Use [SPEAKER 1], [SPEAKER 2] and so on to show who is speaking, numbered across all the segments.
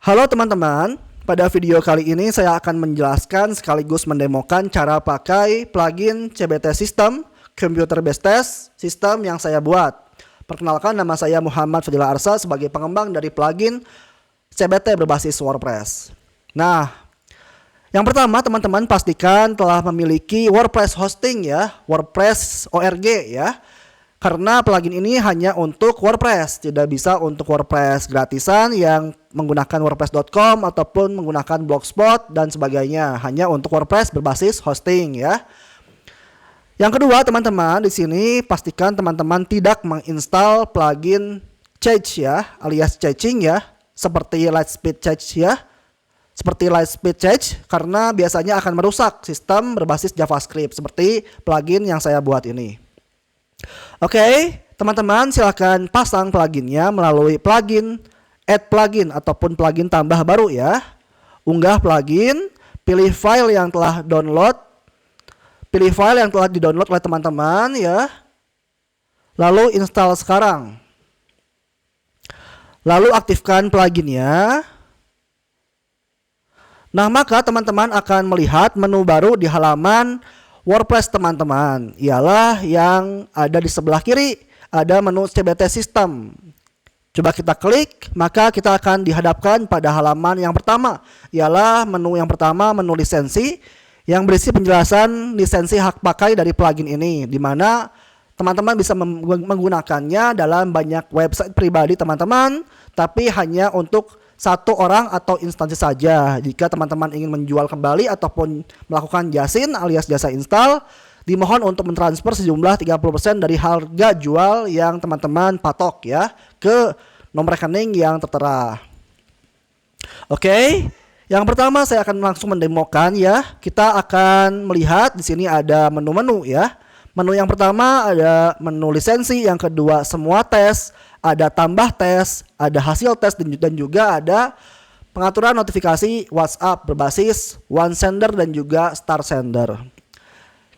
[SPEAKER 1] Halo teman-teman, pada video kali ini saya akan menjelaskan sekaligus mendemokan cara pakai plugin CBT System Computer Based Test System yang saya buat. Perkenalkan, nama saya Muhammad Fadila Arsa sebagai pengembang dari plugin CBT berbasis WordPress. Nah, yang pertama teman-teman pastikan telah memiliki WordPress hosting ya, WordPress org ya. Karena plugin ini hanya untuk WordPress, tidak bisa untuk WordPress gratisan yang menggunakan wordpress.com ataupun menggunakan Blogspot dan sebagainya. Hanya untuk WordPress berbasis hosting ya. Yang kedua teman-teman, di sini pastikan teman-teman tidak menginstal plugin Cache ya, alias caching ya, seperti Lightspeed Cache ya. Seperti Lightspeed Cache karena biasanya akan merusak sistem berbasis JavaScript seperti plugin yang saya buat ini. Oke, teman-teman silakan pasang pluginnya melalui plugin, add plugin ataupun plugin tambah baru ya. Unggah plugin, pilih file yang telah di-download oleh teman-teman ya. Lalu install sekarang. Lalu aktifkan pluginnya. Nah, maka teman-teman akan melihat menu baru di halaman WordPress teman-teman, ialah yang ada di sebelah kiri, ada menu CBT System. Coba kita klik, maka kita akan dihadapkan pada halaman yang pertama, ialah menu yang pertama, menu lisensi, yang berisi penjelasan lisensi hak pakai dari plugin ini, di mana teman-teman bisa menggunakannya dalam banyak website pribadi teman-teman, tapi hanya untuk satu orang atau instansi saja. Jika teman-teman ingin menjual kembali ataupun melakukan jasin alias jasa install, dimohon untuk mentransfer sejumlah 30% dari harga jual yang teman-teman patok ya ke nomor rekening yang tertera. Oke, yang pertama saya akan langsung mendemokan ya. Kita akan melihat di sini ada menu-menu ya. Menu yang pertama ada menu lisensi, yang kedua semua tes, ada tambah tes, ada hasil tes, dan juga ada pengaturan notifikasi WhatsApp berbasis one sender dan juga star sender.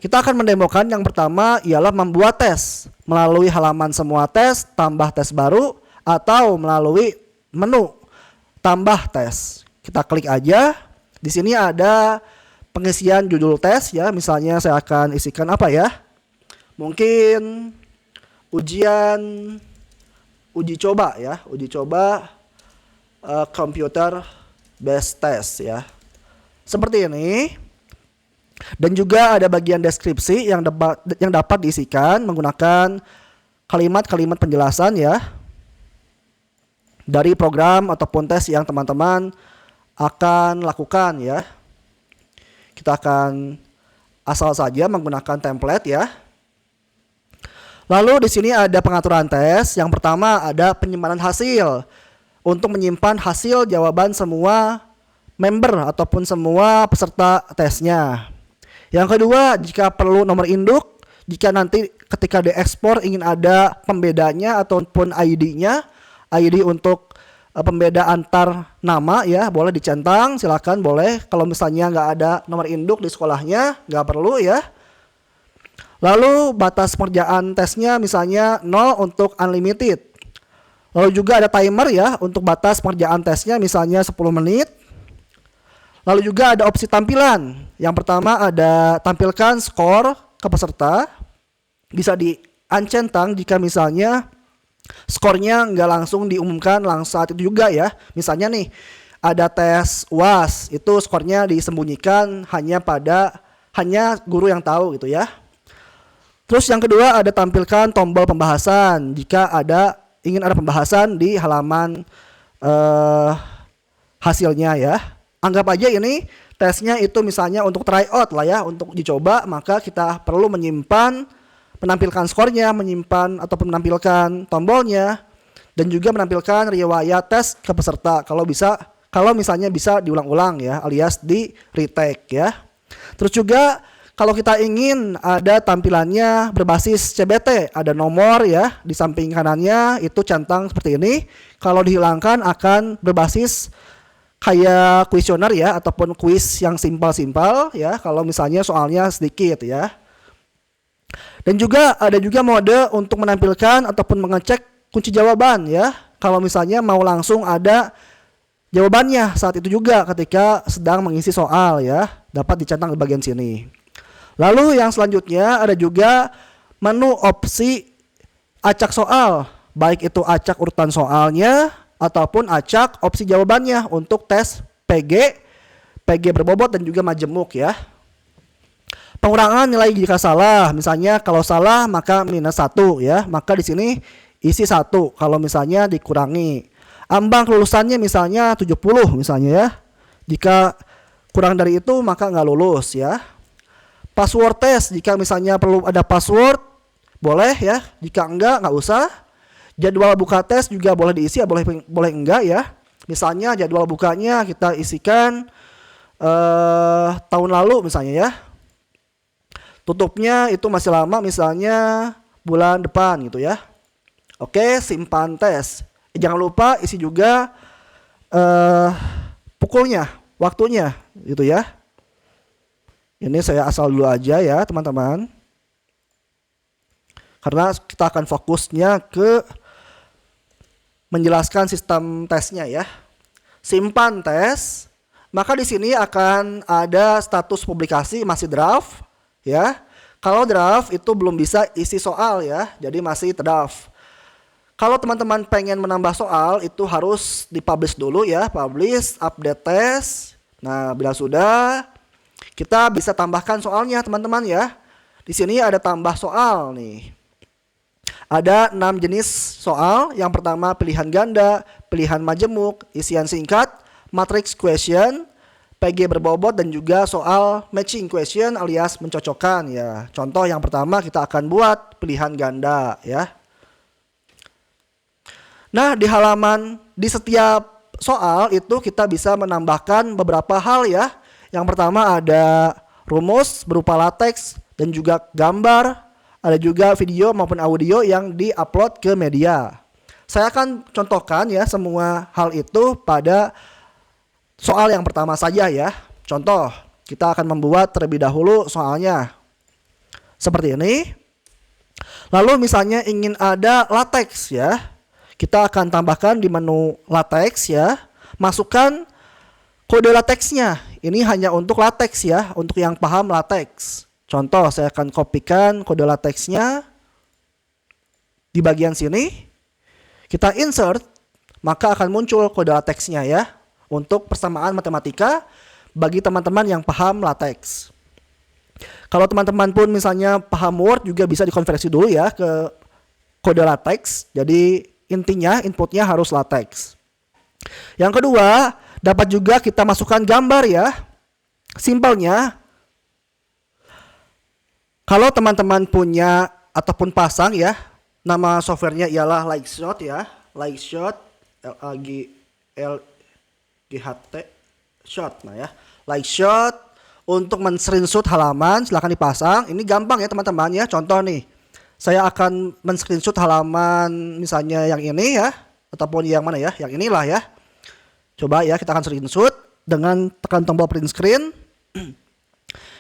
[SPEAKER 1] Kita akan mendemokan yang pertama ialah membuat tes melalui halaman semua tes, tambah tes baru, atau melalui menu tambah tes. Kita klik aja. Di sini ada pengisian judul tes ya. Misalnya saya akan isikan apa ya? Mungkin uji coba ya, computer based test ya. Seperti ini. Dan juga ada bagian deskripsi yang dapat diisikan menggunakan kalimat-kalimat penjelasan ya dari program ataupun tes yang teman-teman akan lakukan ya. Kita akan asal saja menggunakan template ya. Lalu di sini ada pengaturan tes. Yang pertama ada penyimpanan hasil untuk menyimpan hasil jawaban semua member ataupun semua peserta tesnya. Yang kedua, jika perlu nomor induk, jika nanti ketika diekspor ingin ada pembedanya ataupun ID-nya, ID untuk pembeda antar nama ya, boleh dicentang, silakan boleh. Kalau misalnya nggak ada nomor induk di sekolahnya, nggak perlu ya. Lalu batas pengerjaan tesnya misalnya 0 untuk unlimited. Lalu juga ada timer ya untuk batas pengerjaan tesnya misalnya 10 menit. Lalu juga ada opsi tampilan. Yang pertama ada tampilkan skor ke peserta. Bisa di-uncentang jika misalnya skornya nggak langsung diumumkan langsung saat itu juga ya. Misalnya nih ada tes UAS, itu skornya disembunyikan hanya guru yang tahu gitu ya. Terus yang kedua ada tampilkan tombol pembahasan jika ingin ada pembahasan di halaman hasilnya ya. Anggap aja ini tesnya itu misalnya untuk tryout lah ya, untuk dicoba, maka kita perlu menampilkan skornya, menyimpan ataupun menampilkan tombolnya, dan juga menampilkan riwayat tes ke peserta kalau misalnya bisa diulang-ulang ya, alias di retake ya. Terus juga kalau kita ingin ada tampilannya berbasis CBT, ada nomor ya di samping kanannya itu centang seperti ini. Kalau dihilangkan akan berbasis kayak kuesioner ya ataupun kuis yang simpel-simpel ya. Kalau misalnya soalnya sedikit ya. Dan juga ada mode untuk menampilkan ataupun mengecek kunci jawaban ya. Kalau misalnya mau langsung ada jawabannya saat itu juga ketika sedang mengisi soal ya, dapat dicentang di bagian sini. Lalu yang selanjutnya ada juga menu opsi acak soal, baik itu acak urutan soalnya ataupun acak opsi jawabannya untuk tes PG, PG berbobot dan juga majemuk ya. Pengurangan nilai jika salah, misalnya kalau salah maka minus 1 ya, maka di sini isi 1 kalau misalnya dikurangi. Ambang kelulusannya misalnya 70 misalnya ya. Jika kurang dari itu maka nggak lulus ya. Password test, jika misalnya perlu ada password boleh ya, jika enggak nggak usah. Jadwal buka tes juga boleh diisi ya, boleh enggak ya. Misalnya jadwal bukanya kita isikan tahun lalu misalnya ya. Tutupnya itu masih lama misalnya bulan depan gitu ya. Oke, simpan tes. Jangan lupa isi juga pukulnya, waktunya gitu ya. Ini saya asal dulu aja ya teman-teman. Karena kita akan fokusnya ke menjelaskan sistem tesnya ya. Simpan tes. Maka di sini akan ada status publikasi masih draft ya. Kalau draft itu belum bisa isi soal ya. Jadi masih draft. Kalau teman-teman pengen menambah soal itu harus dipublish dulu ya. Publish, update test. Nah, bila sudah kita bisa tambahkan soalnya teman-teman ya. Di sini ada tambah soal nih. Ada 6 jenis soal. Yang pertama pilihan ganda, pilihan majemuk, isian singkat, matrix question, PG berbobot dan juga soal matching question alias mencocokkan ya. Contoh yang pertama kita akan buat pilihan ganda ya. Nah, di halaman di setiap soal itu kita bisa menambahkan beberapa hal ya. Yang pertama ada rumus berupa latex dan juga gambar. Ada juga video maupun audio yang diupload ke media. Saya akan contohkan ya semua hal itu pada soal yang pertama saja ya. Contoh, kita akan membuat terlebih dahulu soalnya. Seperti ini. Lalu misalnya ingin ada latex ya. Kita akan tambahkan di menu latex ya. Masukkan kode latexnya. Ini hanya untuk latex ya, untuk yang paham latex. Contoh, saya akan kopikan kode latexnya di bagian sini. Kita insert, maka akan muncul kode latexnya ya. Untuk persamaan matematika bagi teman-teman yang paham latex. Kalau teman-teman pun misalnya paham Word juga bisa dikonversi dulu ya ke kode latex. Jadi intinya inputnya harus latex. Yang kedua, dapat juga kita masukkan gambar ya. Simpelnya, kalau teman-teman punya ataupun pasang ya, nama softwarenya ialah Lightshot ya. Lightshot, L-A-G-H-T, shot. Nah ya, Lightshot untuk men-screenshot halaman silahkan dipasang. Ini gampang ya teman-teman ya. Contoh nih, saya akan men-screenshot halaman misalnya yang ini ya, ataupun yang mana ya, yang inilah ya. Coba ya, kita akan screenshot dengan tekan tombol print screen.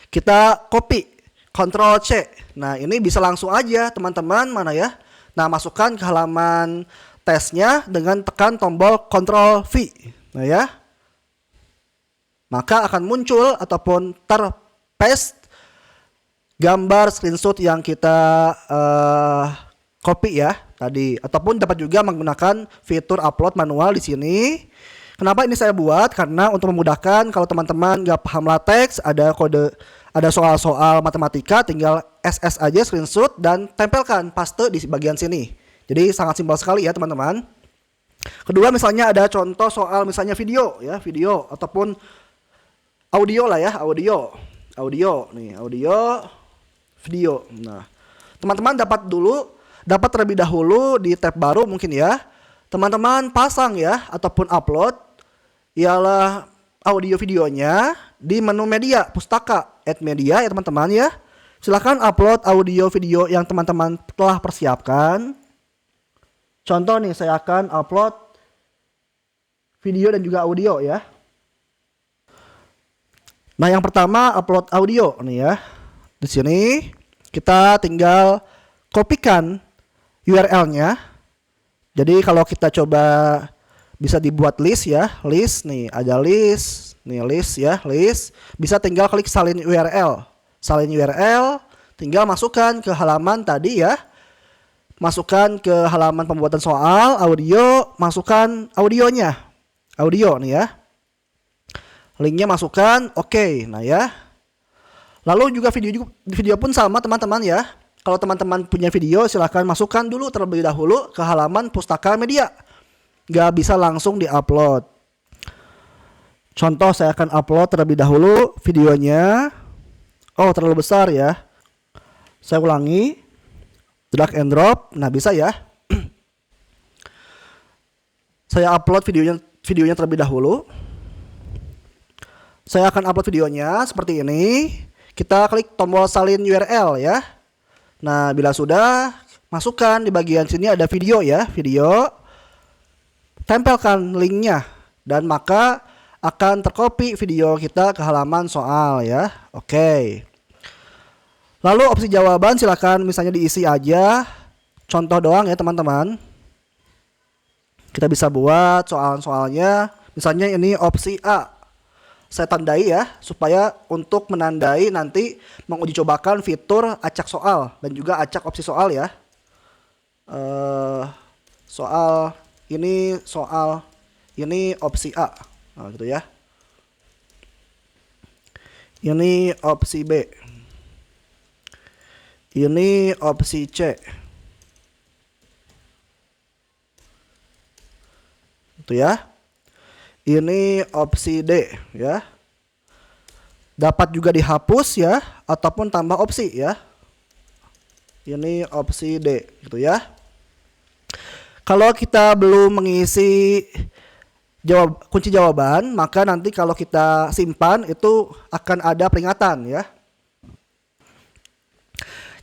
[SPEAKER 1] Kita copy, Ctrl C. Nah, ini bisa langsung aja teman-teman mana ya. Nah, masukkan ke halaman tesnya dengan tekan tombol Ctrl V. Nah ya. Maka akan muncul ataupun terpaste gambar screenshot yang kita copy ya tadi. Ataupun dapat juga menggunakan fitur upload manual di sini. Kenapa ini saya buat? Karena untuk memudahkan kalau teman-teman nggak paham latex, ada kode, ada soal-soal matematika, tinggal SS aja screenshot dan tempelkan paste di bagian sini. Jadi sangat simpel sekali ya teman-teman. Kedua misalnya ada contoh soal misalnya video ya, video ataupun audio lah ya, audio nih, audio, video. Nah, teman-teman dapat terlebih dahulu di tab baru mungkin ya. Teman-teman pasang ya ataupun upload ialah audio videonya di menu media, pustaka, add media ya teman-teman ya. Silahkan upload audio video yang teman-teman telah persiapkan. Contoh nih, saya akan upload video dan juga audio ya. Nah, yang pertama upload audio nih ya. Di sini kita tinggal kopikan URL-nya. Jadi kalau kita coba Bisa dibuat list ya, list nih, ada list, nih list ya, list. Bisa tinggal klik salin URL. Salin URL, tinggal masukkan ke halaman tadi ya. Masukkan ke halaman pembuatan soal, audio, masukkan audionya. Audio nih ya. Linknya masukkan, oke. Nah ya. Lalu juga video pun sama teman-teman ya. Kalau teman-teman punya video silahkan masukkan dulu terlebih dahulu ke halaman pustaka media. Gak bisa langsung diupload. Contoh saya akan upload terlebih dahulu videonya. Oh terlalu besar ya. Saya ulangi. Drag and drop. Nah bisa ya. Saya upload videonya terlebih dahulu. Saya akan upload videonya seperti ini. Kita klik tombol salin URL ya. Nah bila sudah, masukkan di bagian sini ada video ya. Video. Tempelkan linknya dan maka akan tercopy video kita ke halaman soal ya. Oke. Lalu opsi jawaban silakan misalnya diisi aja. Contoh doang ya teman-teman. Kita bisa buat soal-soalnya. Misalnya ini opsi A. Saya tandai ya supaya untuk menandai nanti menguji cobakan fitur acak soal dan juga acak opsi soal ya. Soal ini opsi A. Nah, gitu ya. Ini opsi B. Ini opsi C. Itu ya. Ini opsi D ya. Dapat juga dihapus ya ataupun tambah opsi ya. Ini opsi D gitu ya. Kalau kita belum mengisi kunci jawaban, maka nanti kalau kita simpan itu akan ada peringatan ya.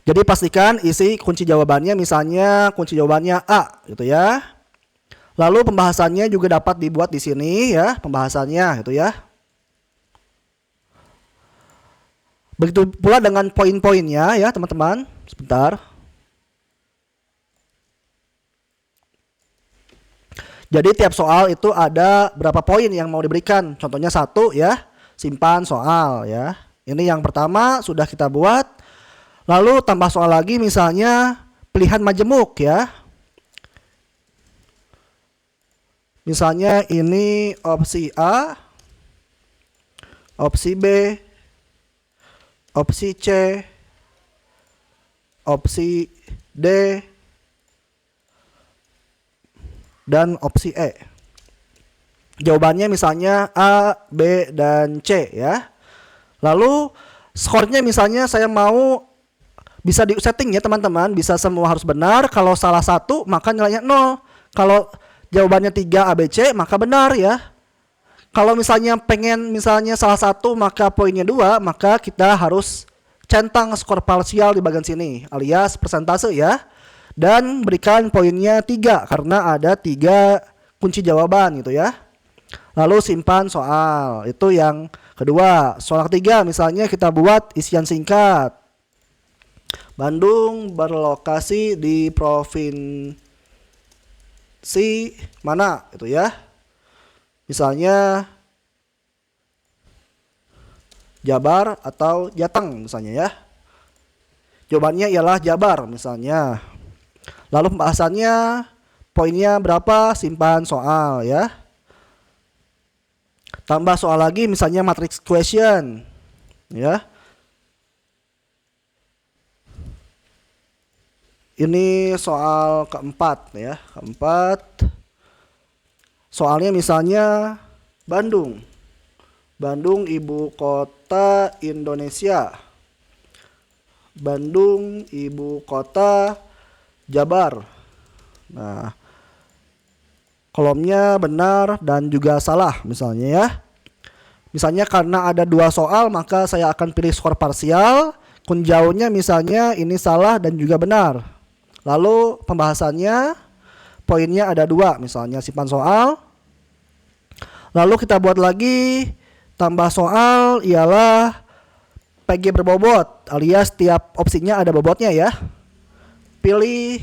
[SPEAKER 1] Jadi pastikan isi kunci jawabannya, misalnya kunci jawabannya A gitu ya. Lalu pembahasannya juga dapat dibuat di sini ya, pembahasannya gitu ya. Begitu pula dengan poin-poinnya ya teman-teman. Sebentar. Jadi tiap soal itu ada berapa poin yang mau diberikan. Contohnya 1 ya, simpan soal ya. Ini yang pertama sudah kita buat. Lalu tambah soal lagi misalnya pilihan majemuk ya. Misalnya ini opsi A, opsi B, opsi C, opsi D, dan opsi E. Jawabannya misalnya A, B, dan C ya. Lalu skornya misalnya saya mau bisa di setting ya teman-teman, bisa semua harus benar. Kalau salah satu maka nilainya 0. Kalau jawabannya 3 ABC maka benar ya. Kalau misalnya pengen misalnya salah satu maka poinnya 2, maka kita harus centang skor parsial di bagian sini alias persentase ya. Dan berikan poinnya 3 karena ada 3 kunci jawaban gitu ya. Lalu simpan soal. Itu yang kedua. Soal ketiga misalnya kita buat isian singkat. Bandung berlokasi di provinsi mana itu ya. Misalnya Jabar atau Jateng misalnya ya. Jawabannya ialah Jabar misalnya. Lalu pembahasannya poinnya berapa, simpan soal ya. Tambah soal lagi misalnya matrix question ya. Ini soal keempat ya, keempat. Soalnya misalnya Bandung. Bandung ibu kota Indonesia. Bandung ibu kota Jabar. Nah, kolomnya benar dan juga salah misalnya ya. Misalnya karena ada 2 soal maka saya akan pilih skor parsial. Kunjaunya misalnya ini salah dan juga benar. Lalu pembahasannya poinnya ada 2 misalnya simpan soal. Lalu kita buat lagi tambah soal ialah PG berbobot alias tiap opsinya ada bobotnya ya. Pilih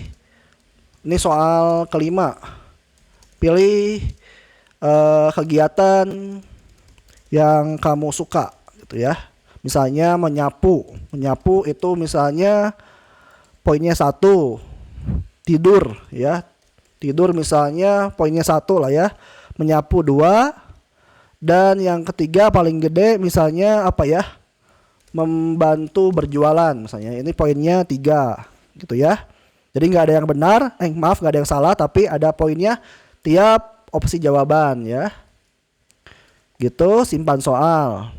[SPEAKER 1] ini soal kelima. Pilih kegiatan yang kamu suka gitu ya. Misalnya menyapu. Menyapu itu misalnya poinnya 1. Tidur ya. Tidur misalnya poinnya 1 lah ya. Menyapu 2. Dan yang ketiga paling gede misalnya apa ya? Membantu berjualan misalnya. Ini poinnya 3 gitu ya. Jadi nggak ada yang benar, maaf nggak ada yang salah, tapi ada poinnya tiap opsi jawaban ya. Gitu, simpan soal.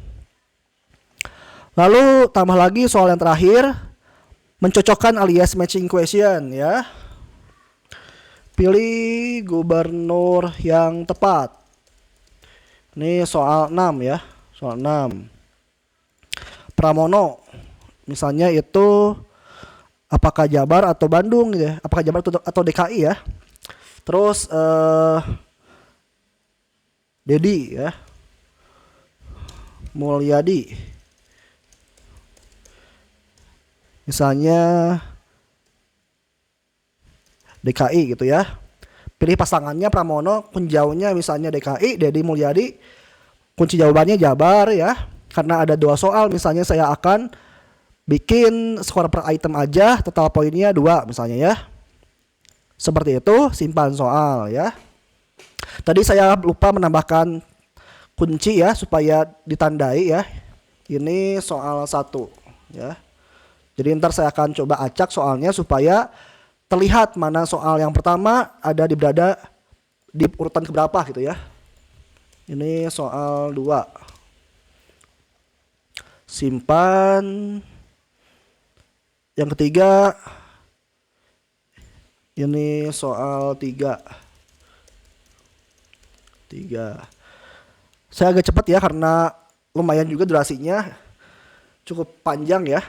[SPEAKER 1] Lalu tambah lagi soal yang terakhir, mencocokkan alias matching question ya. Pilih gubernur yang tepat. Ini soal 6 ya, soal 6. Pramono, misalnya itu apakah Jabar atau Bandung gitu ya, apakah Jabar atau DKI ya. Terus Dedi ya, Mulyadi, misalnya DKI gitu ya. Pilih pasangannya Pramono, kunci jawabnya misalnya DKI, Dedi Mulyadi, kunci jawabannya Jabar ya. Karena ada 2 soal, misalnya saya akan bikin skor per item aja, total poinnya 2 misalnya ya. Seperti itu, simpan soal ya. Tadi saya lupa menambahkan kunci ya supaya ditandai ya. Ini soal 1 ya. Jadi ntar saya akan coba acak soalnya supaya terlihat mana soal yang pertama ada berada di urutan keberapa gitu ya. Ini soal 2. Simpan. Yang ketiga ini soal 3. Saya agak cepat ya karena lumayan juga durasinya cukup panjang ya.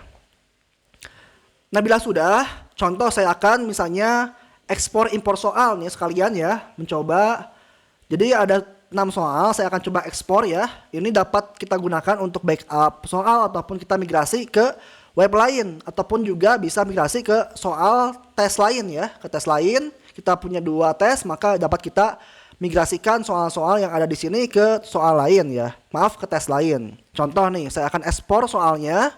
[SPEAKER 1] Nah bila sudah, contoh saya akan misalnya ekspor impor soal nih sekalian ya, mencoba. Jadi ada 6 soal, saya akan coba ekspor ya. Ini dapat kita gunakan untuk backup soal ataupun kita migrasi ke web lain. Ataupun juga bisa migrasi ke soal tes lain ya. Ke tes lain, kita punya 2 tes, maka dapat kita migrasikan soal-soal yang ada di sini ke soal lain ya. Maaf, ke tes lain. Contoh nih, saya akan ekspor soalnya.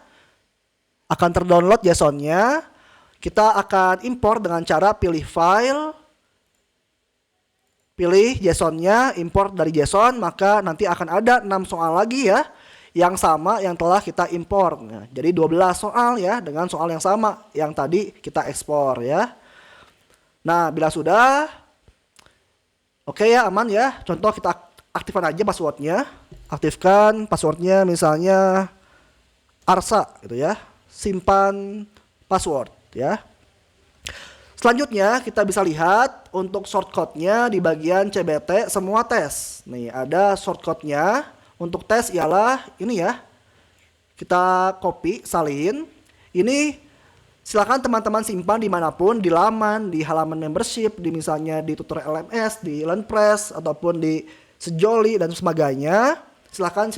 [SPEAKER 1] Akan terdownload JSON-nya. Kita akan impor dengan cara pilih file, pilih JSON-nya, import dari JSON, maka nanti akan ada 6 soal lagi ya yang sama yang telah kita import. Nah, jadi 12 soal ya dengan soal yang sama yang tadi kita ekspor ya. Nah, bila sudah oke ya, aman ya. Contoh kita aktifkan aja passwordnya. Aktifkan passwordnya misalnya Arsa gitu ya. Simpan password ya. Selanjutnya kita bisa lihat untuk shortcut-nya di bagian CBT semua tes. Nih ada shortcut-nya untuk tes ialah ini ya. Kita copy, salin. Ini silakan teman-teman simpan dimanapun, di laman, di halaman membership, di misalnya di tutorial LMS, di LearnPress, ataupun di Sejoli dan sebagainya. Silakan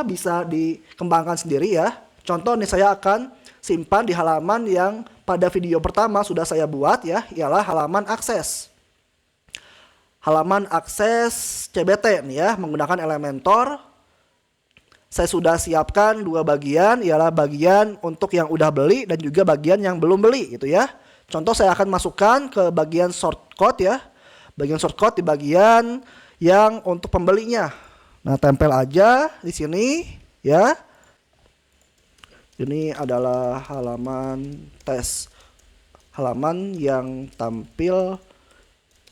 [SPEAKER 1] bisa dikembangkan sendiri ya. Contoh nih saya akan simpan di halaman yang pada video pertama sudah saya buat ya, ialah halaman akses. Halaman akses CBT nih ya, menggunakan Elementor. Saya sudah siapkan 2 bagian, ialah bagian untuk yang udah beli dan juga bagian yang belum beli gitu ya. Contoh saya akan masukkan ke bagian shortcut ya. Bagian shortcut di bagian yang untuk pembelinya. Nah, tempel aja di sini ya. Ini adalah halaman tes. Halaman yang tampil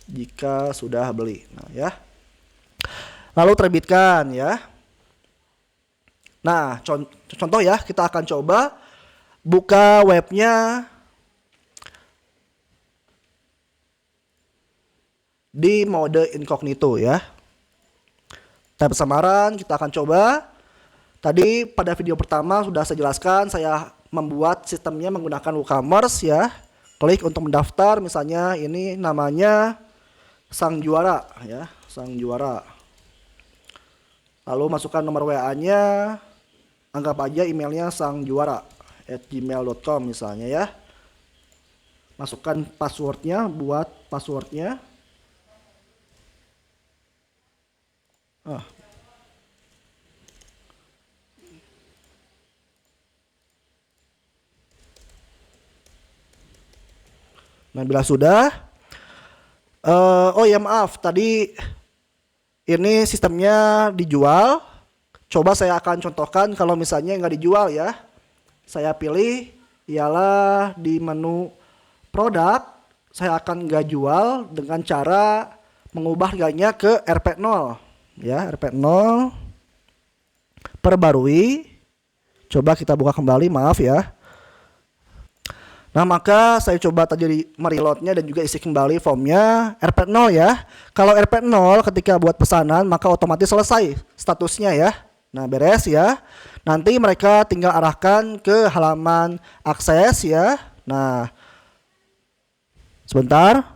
[SPEAKER 1] jika sudah beli. Nah, ya. Lalu terbitkan ya. Nah, contoh ya, kita akan coba buka webnya di mode incognito ya. Tab samaran kita akan coba. Tadi pada video pertama sudah saya jelaskan, saya membuat sistemnya menggunakan WooCommerce ya. Klik untuk mendaftar, misalnya ini namanya Sang Juara ya, Sang Juara. Lalu masukkan nomor WA-nya, anggap aja emailnya sangjuara@gmail.com misalnya ya. Masukkan passwordnya, buat passwordnya. Ah. Nah, bila sudah, oh ya maaf, tadi ini sistemnya dijual. Coba saya akan contohkan kalau misalnya nggak dijual ya. Saya pilih ialah di menu produk, saya akan nggak jual dengan cara mengubah harganya ke RP0. Ya, RP0, perbarui. Coba kita buka kembali, maaf ya. Nah, maka saya coba tadi mereloadnya dan juga isi kembali formnya RP0 ya. Kalau RP0 ketika buat pesanan maka otomatis selesai statusnya ya. Nah, beres ya. Nanti mereka tinggal arahkan ke halaman akses ya. Nah, sebentar.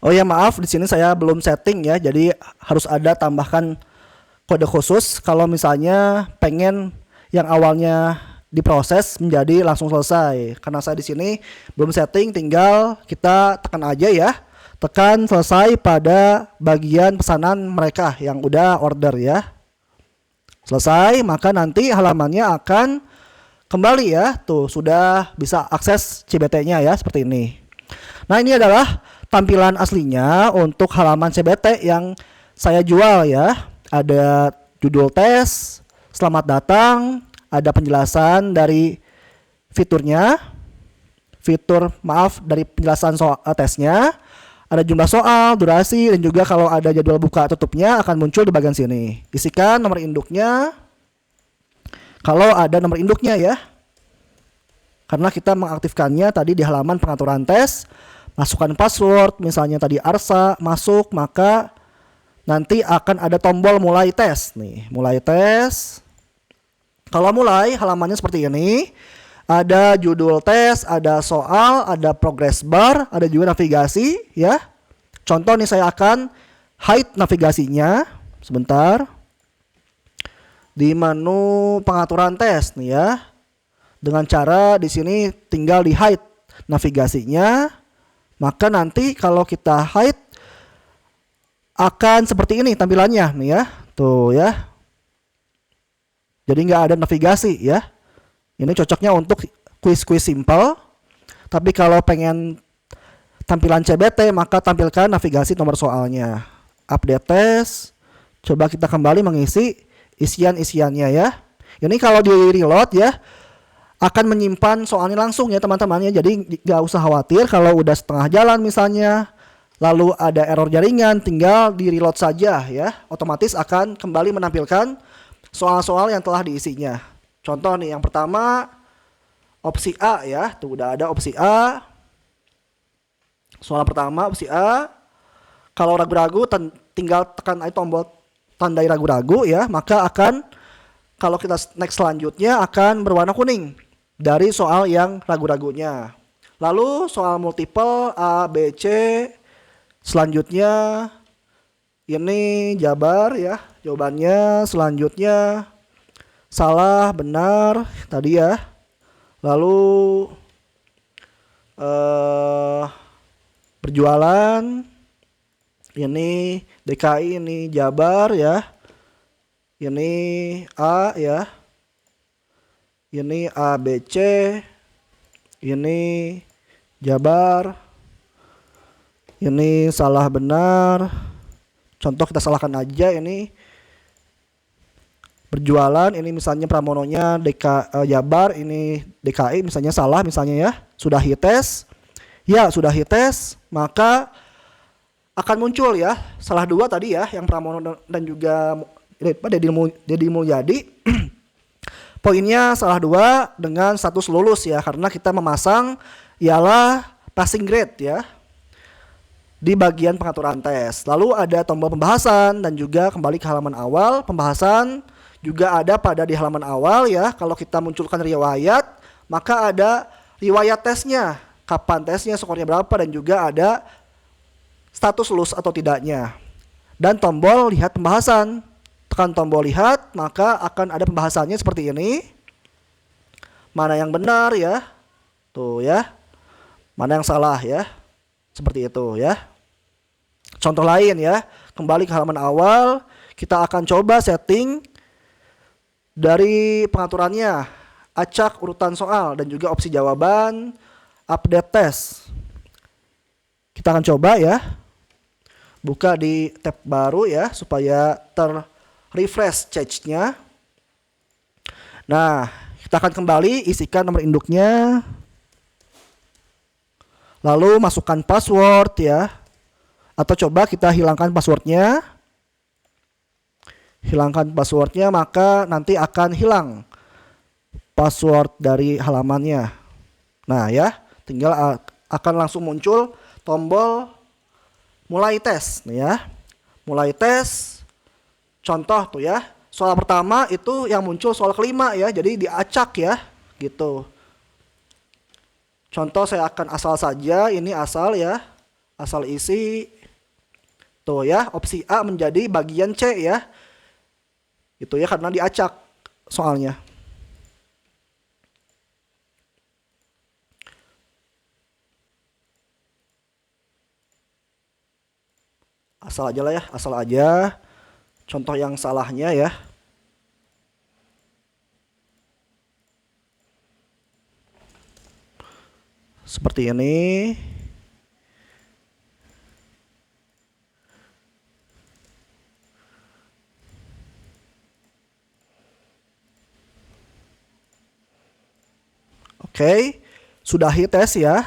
[SPEAKER 1] Oh ya maaf, di sini saya belum setting ya. Jadi harus ada tambahkan kode khusus kalau misalnya pengen yang awalnya diproses menjadi langsung selesai. Karena saya di sini belum setting, tinggal kita tekan aja ya. Tekan selesai pada bagian pesanan mereka yang udah order ya. Selesai, maka nanti halamannya akan kembali ya. Tuh, sudah bisa akses CBT-nya ya, seperti ini. Nah, ini adalah tampilan aslinya untuk halaman CBT yang saya jual ya. Ada judul tes, selamat datang, ada penjelasan dari fiturnya, dari penjelasan soal tesnya, ada jumlah soal, durasi, dan juga kalau ada jadwal buka tutupnya akan muncul di bagian sini. Isikan nomor induknya, kalau ada nomor induknya ya, karena kita mengaktifkannya tadi di halaman pengaturan tes. Masukkan password, misalnya tadi ARSA, masuk, maka nanti akan ada tombol mulai tes nih, mulai tes. Kalau mulai halamannya seperti ini, ada judul tes, ada soal, ada progress bar, ada juga navigasi ya. Contoh nih, saya akan hide navigasinya sebentar. Di menu pengaturan tes nih ya. Dengan cara di sini tinggal di hide navigasinya. Maka nanti kalau kita hide akan seperti ini tampilannya nih ya. Tuh ya. Jadi nggak ada navigasi ya. Ini cocoknya untuk kuis-kuis simple. Tapi kalau pengen tampilan CBT maka tampilkan navigasi nomor soalnya. Update tes. Coba kita kembali mengisi isian-isiannya ya. Ini kalau di reload ya akan menyimpan soalnya langsung ya teman-teman ya. Jadi nggak usah khawatir kalau udah setengah jalan misalnya, lalu ada error jaringan, tinggal di reload saja ya. Otomatis akan kembali menampilkan soal-soal yang telah diisinya. Contoh nih, yang pertama opsi A ya. Tuh udah ada opsi A. Soal pertama opsi A. Kalau ragu-ragu tinggal tekan tombol tandai ragu-ragu ya, maka akan kalau kita next selanjutnya akan berwarna kuning dari soal yang ragu-ragunya. Lalu soal multiple A, B, C. Selanjutnya ini jabar ya. Jawabannya selanjutnya salah, benar tadi ya. Lalu berjualan. Ini DKI, ini jabar ya. Ini A ya. Ini A, B, C. Ini jabar. Ini salah, benar. Contoh kita salahkan aja ini. Berjualan, ini misalnya pramononya jabar, ini DKI misalnya salah misalnya ya. Sudah hit test. Ya, sudah hit test, maka akan muncul ya. Salah dua tadi ya, yang pramono dan juga Deddy Mulyadi. Poinnya salah dua dengan status lulus ya, karena kita memasang ialah passing grade ya di bagian pengaturan tes. Lalu ada tombol pembahasan dan juga kembali ke halaman awal. Pembahasan juga ada pada di halaman awal ya. Kalau kita munculkan riwayat, maka ada riwayat tesnya, kapan tesnya, skornya berapa, dan juga ada status lulus atau tidaknya. Dan tombol lihat pembahasan. Tekan tombol lihat, maka akan ada pembahasannya seperti ini. Mana yang benar ya. Tuh ya. Mana yang salah ya. Seperti itu ya. Contoh lain ya. kembali ke halaman awal. Kita akan coba setting dari pengaturannya, acak urutan soal dan juga opsi jawaban, update test. Kita akan coba ya. Buka di tab baru ya supaya refresh change-nya. Nah, kita akan kembali isikan nomor induknya. Lalu masukkan password ya. Atau coba kita hilangkan passwordnya. Hilangkan passwordnya, maka nanti akan hilang password dari halamannya. Nah ya, tinggal akan langsung muncul tombol mulai tes nih ya. Mulai tes. Contoh tuh ya. Soal pertama itu yang muncul soal kelima ya. Jadi diacak ya gitu. Contoh saya akan asal saja, ini asal ya. Asal isi. Tuh ya, opsi A menjadi bagian C ya. Itu ya karena diacak soalnya. Asal aja lah ya, asal aja. Contoh yang salahnya ya. Seperti ini. Oke, sudahi tes ya.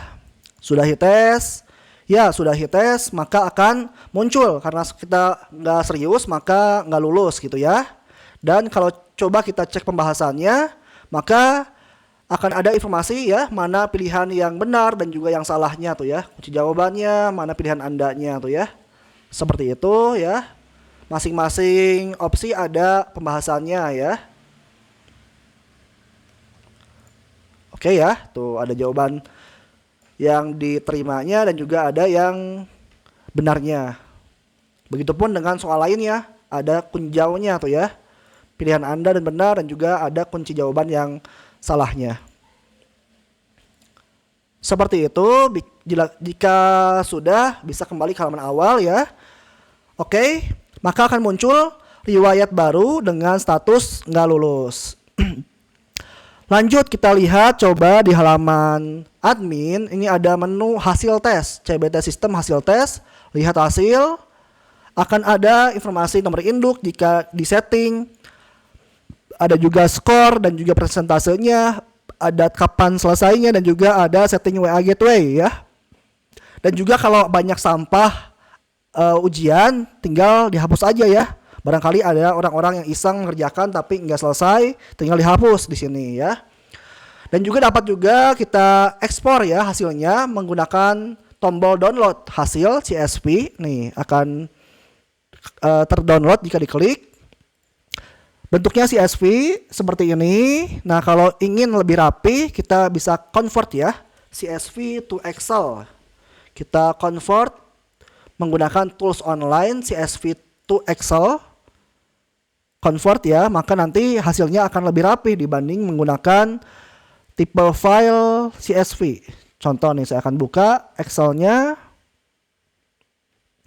[SPEAKER 1] Sudahi tes. Ya, sudahi tes, maka akan muncul. Karena kita nggak serius, maka nggak lulus gitu ya. Dan kalau coba kita cek pembahasannya, maka akan ada informasi ya, mana pilihan yang benar dan juga yang salahnya tuh ya. Kunci jawabannya, mana pilihan andanya tuh ya. Seperti itu ya. Masing-masing opsi ada pembahasannya ya. Oke ya, tuh ada jawaban yang diterimanya dan juga ada yang benarnya. Begitupun dengan soal lainnya, ada kunci jawabannya tuh ya. Pilihan Anda dan benar dan juga ada kunci jawaban yang salahnya. Seperti itu, jika sudah bisa kembali ke halaman awal ya. Oke, maka akan muncul riwayat baru dengan status nggak lulus. Lanjut kita lihat coba di halaman admin, ini ada menu hasil tes, CBT sistem hasil tes, lihat hasil, akan ada informasi nomor induk jika disetting, ada juga skor dan juga persentasenya, ada kapan selesainya dan juga ada setting WA gateway ya. Dan juga kalau banyak sampah ujian tinggal dihapus aja ya. Barangkali ada orang-orang yang iseng mengerjakan tapi nggak selesai, tinggal dihapus di sini ya. Dan juga dapat juga kita ekspor ya hasilnya menggunakan tombol download hasil CSV. Nih akan terdownload jika diklik. Bentuknya CSV seperti ini. Nah kalau ingin lebih rapi kita bisa convert ya CSV to Excel. Kita convert menggunakan tools online CSV to Excel. Convert ya, maka nanti hasilnya akan lebih rapi dibanding menggunakan tipe file CSV. Contoh nih, saya akan buka Excelnya.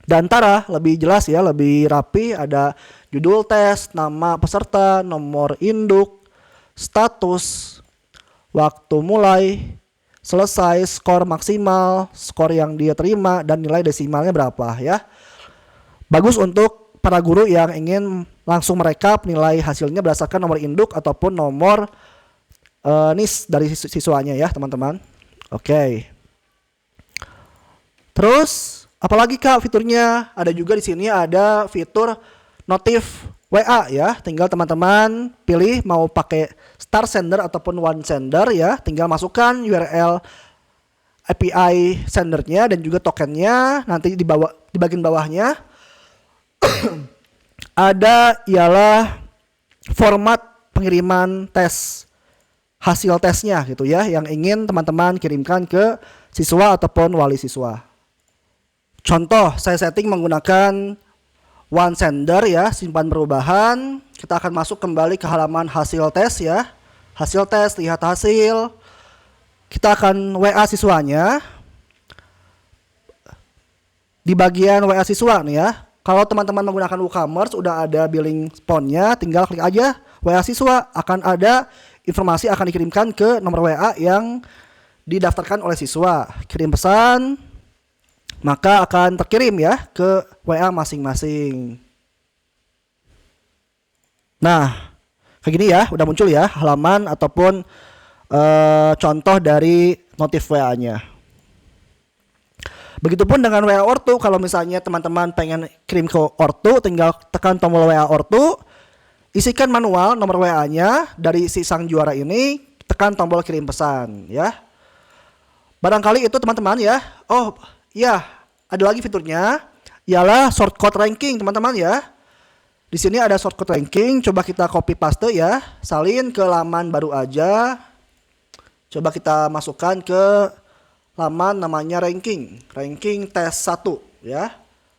[SPEAKER 1] Dan tara lebih jelas ya, lebih rapi. Ada judul tes, nama peserta, nomor induk, status, waktu mulai, selesai, skor maksimal, skor yang dia terima, dan nilai desimalnya berapa ya. Bagus untuk para guru yang ingin langsung merekap nilai hasilnya berdasarkan nomor induk ataupun nomor NIS dari siswanya ya teman-teman. Oke. Terus apalagi Kak fiturnya? Ada juga di sini ada fitur notif WA ya. Tinggal teman-teman pilih mau pakai star sender ataupun one sender ya. Tinggal masukkan URL API sendernya dan juga tokennya. Nanti di bagian bawahnya ada ialah format pengiriman tes hasil tesnya gitu ya yang ingin teman-teman kirimkan ke siswa ataupun wali siswa. Contoh saya setting menggunakan one sender ya, simpan perubahan. Kita akan masuk kembali ke halaman hasil tes ya. Hasil tes, lihat hasil. Kita akan WA siswanya. Di bagian WA siswa nih ya. Kalau teman-teman menggunakan WooCommerce udah ada billing sponnya, tinggal klik aja WA siswa, akan ada informasi akan dikirimkan ke nomor WA yang didaftarkan oleh siswa. Kirim pesan, maka akan terkirim ya ke WA masing-masing. Nah, kayak gini ya, udah muncul ya halaman ataupun contoh dari notif WA-nya. Begitupun dengan WA Ortu, kalau misalnya teman-teman pengen kirim ke Ortu, tinggal tekan tombol WA Ortu, isikan manual nomor WA-nya dari si sang juara ini, tekan tombol kirim pesan ya. Barangkali itu teman-teman ya. Oh iya, ada lagi fiturnya, ialah shortcode ranking teman-teman ya. Di sini ada shortcode ranking, coba kita copy paste ya, salin ke laman baru aja. Coba kita masukkan ke laman namanya ranking tes 1 ya.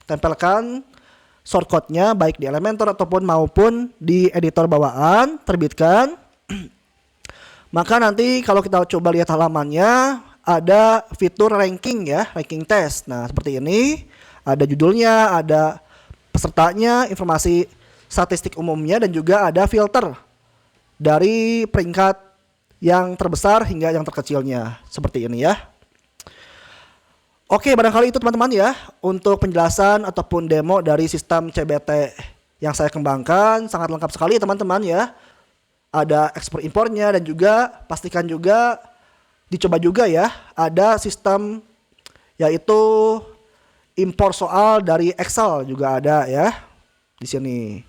[SPEAKER 1] Tempelkan shortcode-nya baik di Elementor ataupun maupun di editor bawaan, terbitkan. Maka nanti kalau kita coba lihat halamannya ada fitur ranking ya, ranking test. Nah, seperti ini, ada judulnya, ada pesertanya, informasi statistik umumnya, dan juga ada filter dari peringkat yang terbesar hingga yang terkecilnya. Seperti ini ya. Oke, barangkali itu teman-teman ya untuk penjelasan ataupun demo dari sistem CBT yang saya kembangkan. Sangat lengkap sekali teman-teman ya. Ada ekspor impornya dan juga pastikan juga dicoba juga ya. Ada sistem yaitu impor soal dari Excel juga ada ya di sini.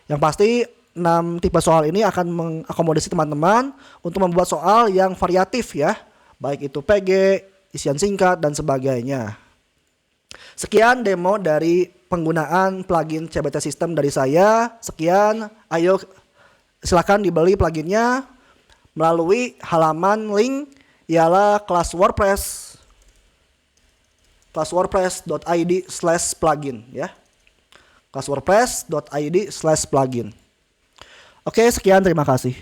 [SPEAKER 1] Yang pasti 6 tipe soal ini akan mengakomodasi teman-teman untuk membuat soal yang variatif ya. Baik itu PG, isian singkat, dan sebagainya. Sekian demo dari penggunaan plugin CBT System dari saya. Sekian, ayo silakan dibeli pluginnya melalui halaman link ialah kelas WordPress kelaswordpress.id/plugin ya. kelaswordpress.id/plugin. Oke, sekian, terima kasih.